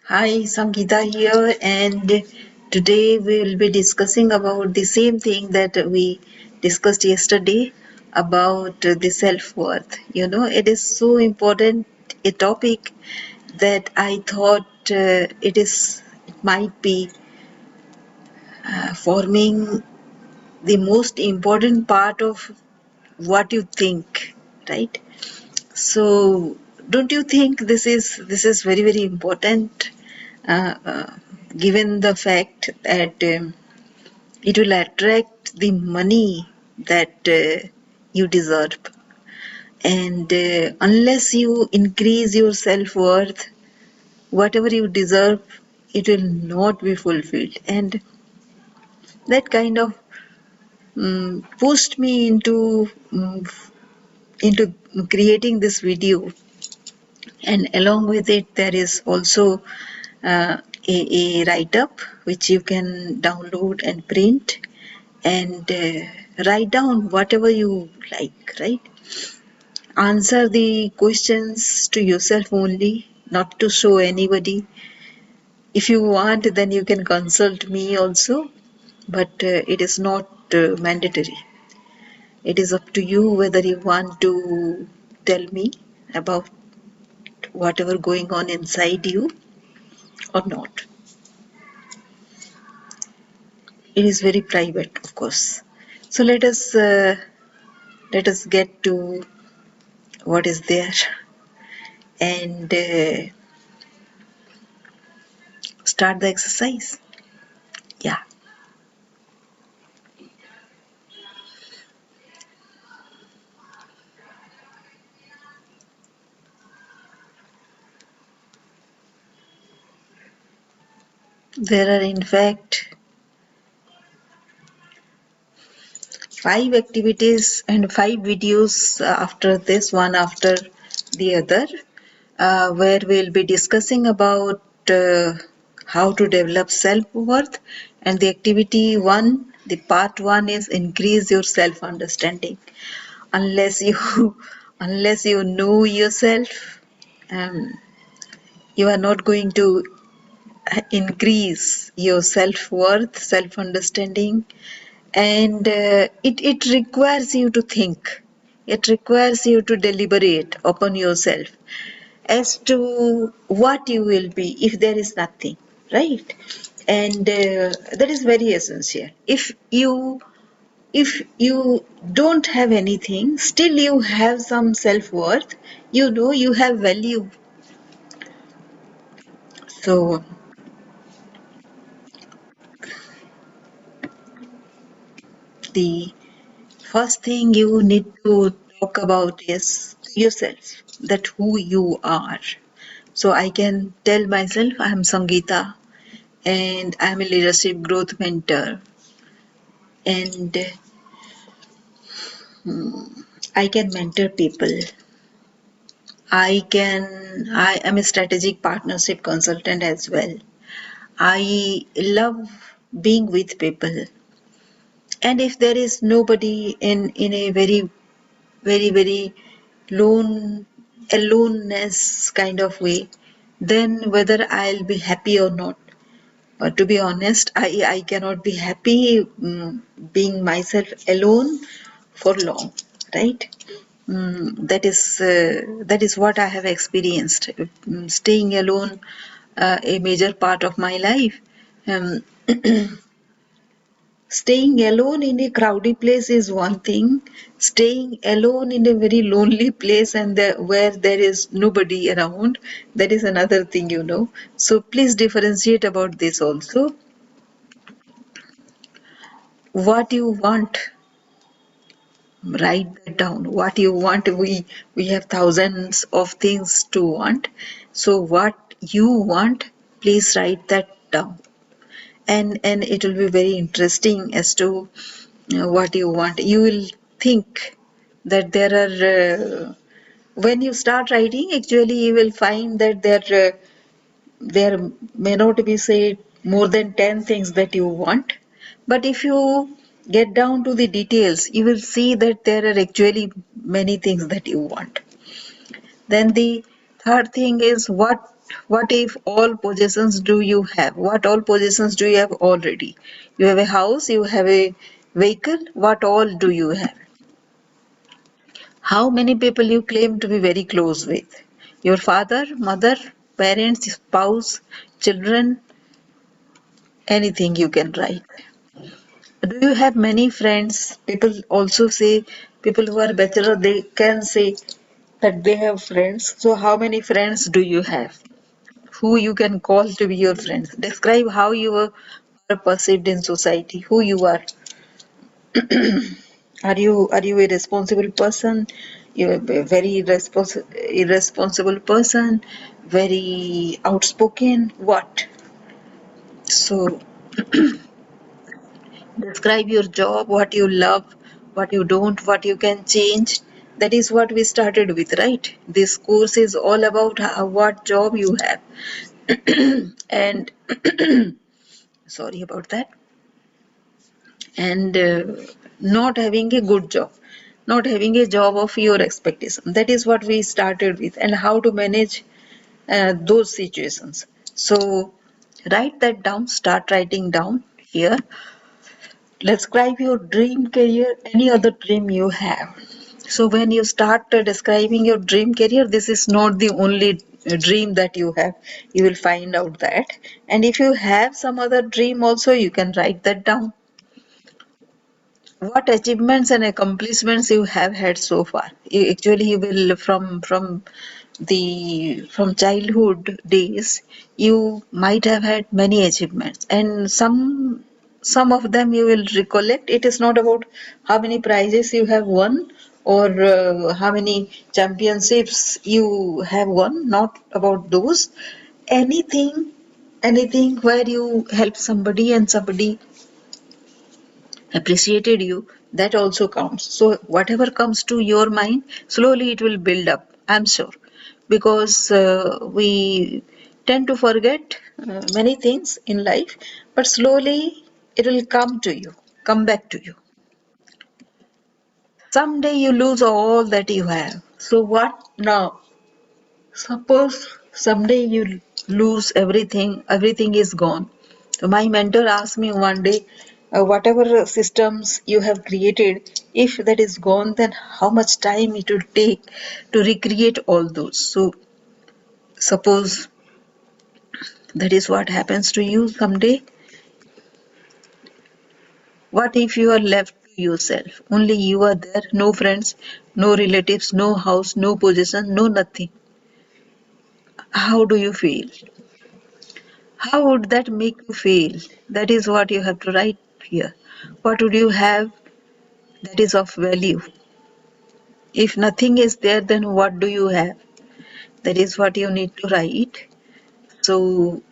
Hi, Sangeeta here, and today we will be discussing about the same thing that we discussed yesterday about the self-worth. It is so important a topic that I thought it might be forming the most important part of what you think, right? So, don't you think this is very very important, uh, uh, given the fact that it will attract the money that you deserve, and unless you increase your self worth, whatever you deserve, it will not be fulfilled, and that kind of pushed me into creating this video. And along with it, there is also a write-up which you can download and print and write down whatever you like, right? Answer the questions to yourself only, not to show anybody. If you want, then you can consult me also, but it is not mandatory. It is up to you whether you want to tell me about whatever going on inside you or not. It is very private, of course. So let us get to what is there and start the exercise. Yeah, there are in fact five activities and five videos after this, one after the other, where we'll be discussing about how to develop self-worth. And the activity one, the part one, is increase your self-understanding. Unless you unless you know yourself, um, you are not going to increase your self-worth, self-understanding, and it requires you to think. It requires you to deliberate upon yourself as to what you will be if there is nothing, right? And that is very essential. If you don't have anything, still you have some self-worth, you have value. So the first thing you need to talk about is yourself, that who you are. So I can tell myself I'm Sangeeta and I'm a leadership growth mentor, and I can mentor people. I am a strategic partnership consultant as well. I love being with people. And if there is nobody in a very, very, very aloneness kind of way, then whether I'll be happy or not. To be honest, I cannot be happy being myself alone for long, right? That is what I have experienced. Staying alone a major part of my life. Um, Staying alone in a crowded place is one thing. Staying alone in a very lonely place and where there is nobody around, that is another thing. So please differentiate about this also. What you want, write that down. What you want, we have thousands of things to want. So what you want, please write that down. And it will be very interesting as to what you want. You will think that there are when you start writing, actually you will find that there may not be, say, more than 10 things that you want, but if you get down to the details, you will see that there are actually many things that you want. Then the third thing is, what What if all possessions do you have? What all possessions do you have already? You have a house, you have a vehicle, what all do you have? How many people you claim to be very close with? Your father, mother, parents, spouse, children, anything you can write. Do you have many friends? People also say, people who are bachelor, they can say that they have friends. So how many friends do you have? Who you can call to be your friends? Describe how you are perceived in society, who you are. Are you a responsible person? You're a very irresponsible person, very outspoken, what? So describe your job, what you love, what you don't, what you can change. That is what we started with, right? This course is all about what job you have. And sorry about that. And not having a good job, not having a job of your expectation. That is what we started with, and how to manage those situations. So write that down, start writing down here. Describe your dream career, any other dream you have. So when you start describing your dream career, this is not the only dream that you have. You will find out that. And if you have some other dream also, you can write that down. What achievements and accomplishments you have had so far? Actually, you will from childhood days, you might have had many achievements, and some of them you will recollect. It is not about how many prizes you have won or how many championships you have won. Not about those. Anything, anything where you help somebody and somebody appreciated you, that also counts. So whatever comes to your mind, slowly it will build up, I'm sure, because we tend to forget many things in life, but slowly it will come to you, come back to you. Someday you lose all that you have, so what now? Suppose someday you lose everything, everything is gone. So my mentor asked me one day, whatever systems you have created, if that is gone, then how much time it will take to recreate all those? So suppose that is what happens to you someday. What if you are left to yourself? Only you are there, no friends, no relatives, no house, no possession, no nothing. How do you feel? How would that make you feel? That is what you have to write here. What would you have that is of value? If nothing is there, then what do you have? That is what you need to write. So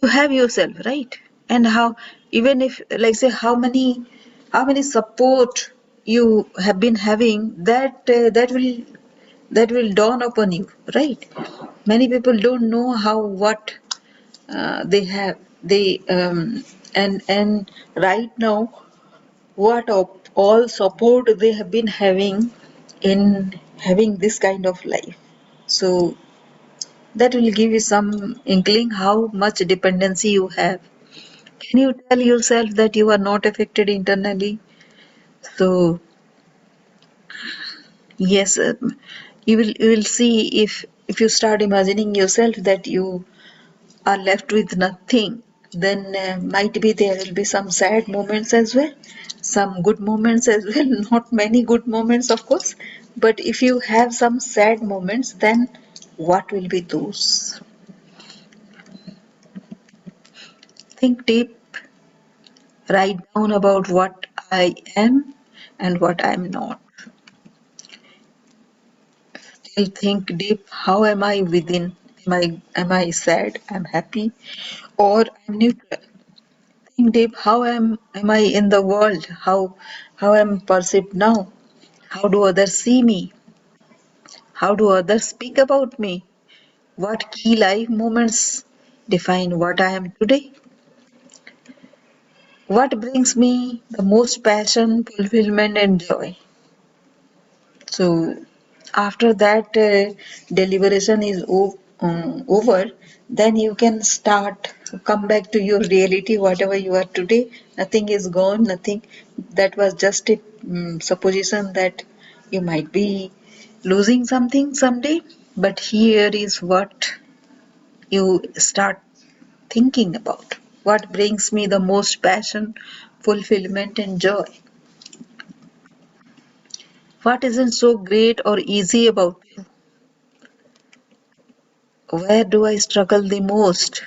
you have yourself, right? And how, even if, like say, how many support you have been having, that will dawn upon you, right? Many people don't know how what they have they and right now what all support they have been having in having this kind of life. So that will give you some inkling how much dependency you have. Can you tell yourself that you are not affected internally? So yes, you will see, if you start imagining yourself that you are left with nothing, then might be there will be some sad moments as well, some good moments as well. Not many good moments, of course, but if you have some sad moments, then what will be those? Think deep, write down about what I am and what I am not. Still think deep, how am I within? Am I sad? I'm happy, or I'm neutral? Think deep, how am I in the world? How am perceived now? How do others see me? How do others speak about me? What key life moments define what I am today? What brings me the most passion, fulfillment, and joy? So after that deliberation is over, then you can start come back to your reality, whatever you are today. Nothing is gone, nothing. That was just a supposition that you might be losing something someday, but here is what you start thinking about. What brings me the most passion, fulfillment, and joy? What isn't so great or easy about you? Where do I struggle the most?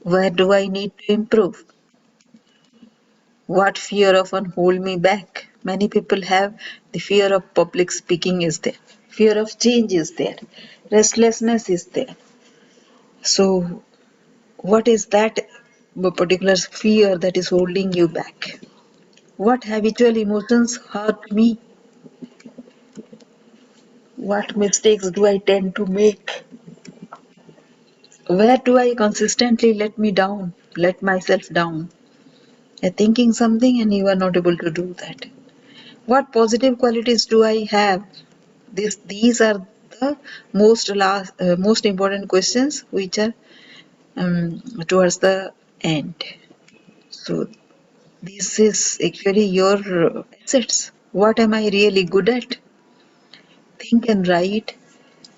Where do I need to improve? What fear often hold me back? Many people have the fear of public speaking is there. Fear of change is there. Restlessness is there. So what is that particular fear that is holding you back? What habitual emotions hurt me? What mistakes do I tend to make? Where do I consistently let myself down? You're thinking something and you are not able to do that. What positive qualities do I have? These are the most important questions which are towards the end. So this is actually your assets. What am I really good at? Think and write.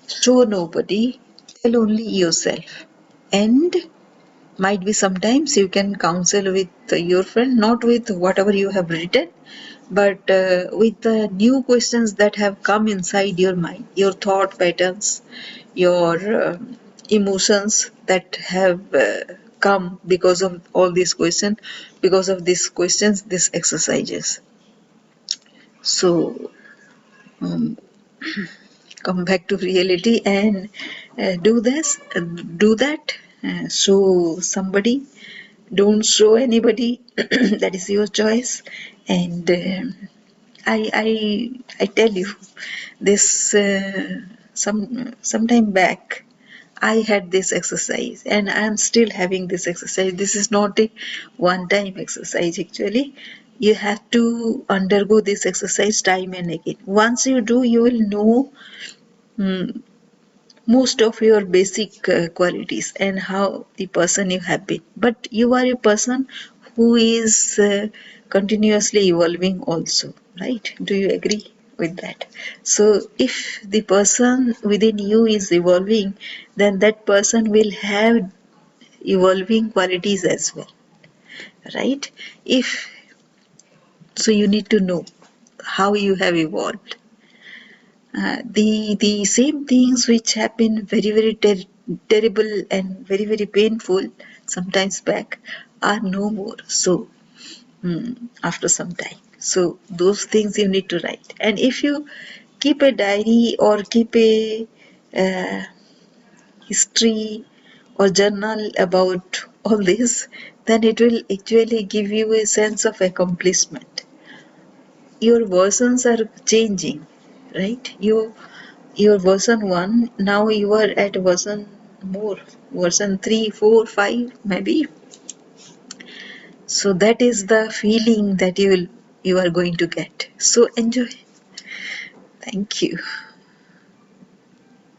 Show nobody. Tell only yourself. And might be sometimes you can counsel with your friend, not with whatever you have written, but with the new questions that have come inside your mind, your thought patterns, your emotions that have come because of all these questions, because of these questions, these exercises. So um, come back to reality and do that. Show somebody, don't show anybody. That is your choice. And I tell you this some time back I had this exercise and I am still having this exercise. This is not a one time exercise actually. You have to undergo this exercise time and again. Once you do, you will know mm, most of your basic qualities and how the person you have been. But you are a person who is continuously evolving also, right? Do you agree with that? So if the person within you is evolving, then that person will have evolving qualities as well, right? If so, you need to know how you have evolved. The same things which have been very terrible and very painful sometimes back are no more. So after some time, so those things you need to write. And if you keep a diary or keep a uh, history or journal about all this, then it will actually give you a sense of accomplishment. Your versions are changing, right? Your version 1, now you are at version more, version 3, 4, 5 maybe. So that is the feeling that you are going to get. So enjoy. Thank you.